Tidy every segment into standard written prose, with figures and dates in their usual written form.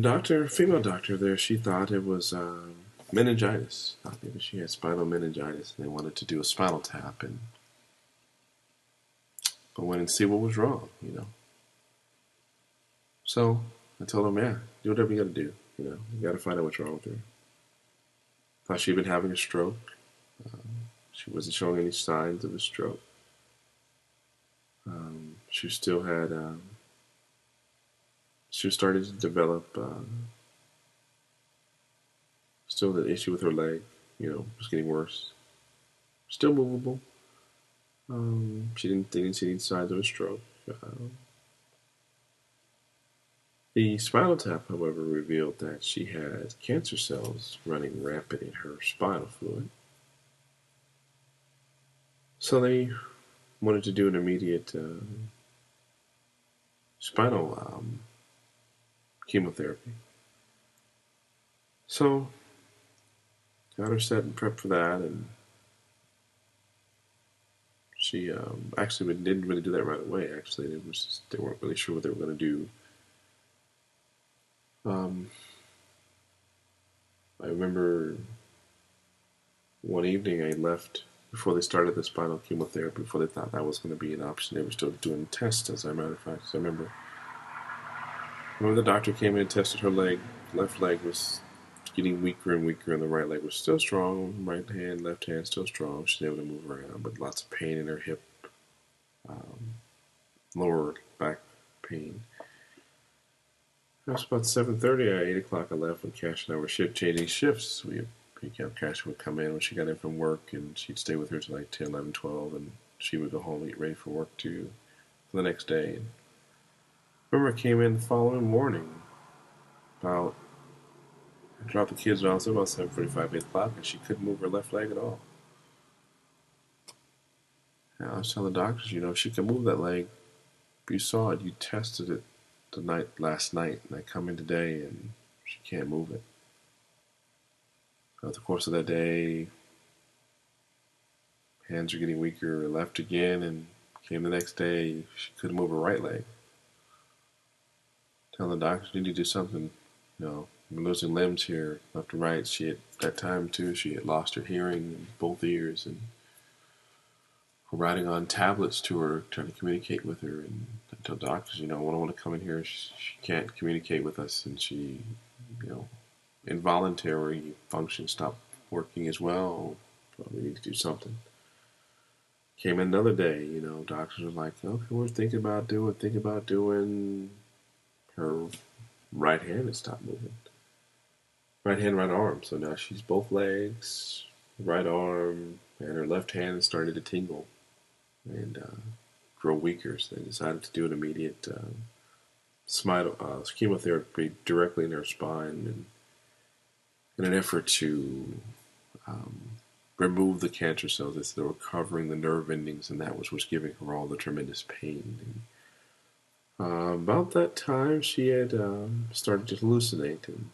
Doctor, female doctor there, she thought it was meningitis. Thought maybe she had spinal meningitis, and they wanted to do a spinal tap, and I went and see what was wrong. So I told him, yeah, do whatever you got to do. You got to find out what's wrong with her. Thought she'd been having a stroke. She wasn't showing any signs of a stroke. She still had, she was starting to develop, still the issue with her leg, was getting worse. Still movable. They didn't see any signs of a stroke. The spinal tap, however, revealed that she had cancer cells running rampant in her spinal fluid. So they wanted to do an immediate spinal chemotherapy. So got her set and prepped for that, and she actually didn't really do that right away. Actually, they weren't really sure what they were going to do. I remember one evening I left before they started the spinal chemotherapy, before they thought that was going to be an option. They were still doing tests, as a matter of fact. So I remember the doctor came in and tested her leg. Left leg was getting weaker and weaker, and the right leg was still strong. Right hand, left hand still strong. She's able to move around, but lots of pain in her hip, lower back pain. It was about 7:30 or 8 o'clock. I left when Cash and I were changing shifts. Cash would come in when she got in from work, and she'd stay with her till like 10, 11, 12, and she would go home and get ready for work too for the next day. And I remember I came in the following morning about I dropped the kids off about 7:45, 8 o'clock, and she couldn't move her left leg at all. And I was telling the doctors, she can move that leg. You saw it, you tested it last night, and I come in today and she can't move it. Throughout the course of that day, hands are getting weaker, left again, and came the next day, she couldn't move her right leg. Telling the doctors, you need to do something. I'm losing limbs here, left and right. At that time too, she had lost her hearing in both ears, and we're writing on tablets to her, trying to communicate with her. And I tell doctors, when I want to come in here, she can't communicate with us, and she, involuntary function stopped working as well. We need to do something. Came in another day, doctors were like, okay, we're thinking about doing. Her right hand had stopped moving. Right hand, right arm. So now she's both legs, right arm, and her left hand started to tingle and grow weaker. So they decided to do an immediate chemotherapy directly in her spine, in an effort to remove the cancer cells that were covering the nerve endings, and that was what's giving her all the tremendous pain. And, about that time, she had started to hallucinate and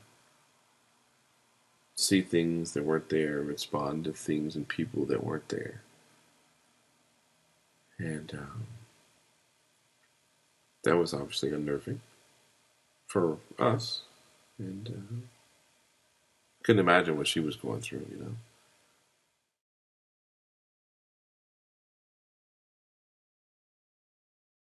see things that weren't there, respond to things and people that weren't there. And that was obviously unnerving for us. And couldn't imagine what she was going through.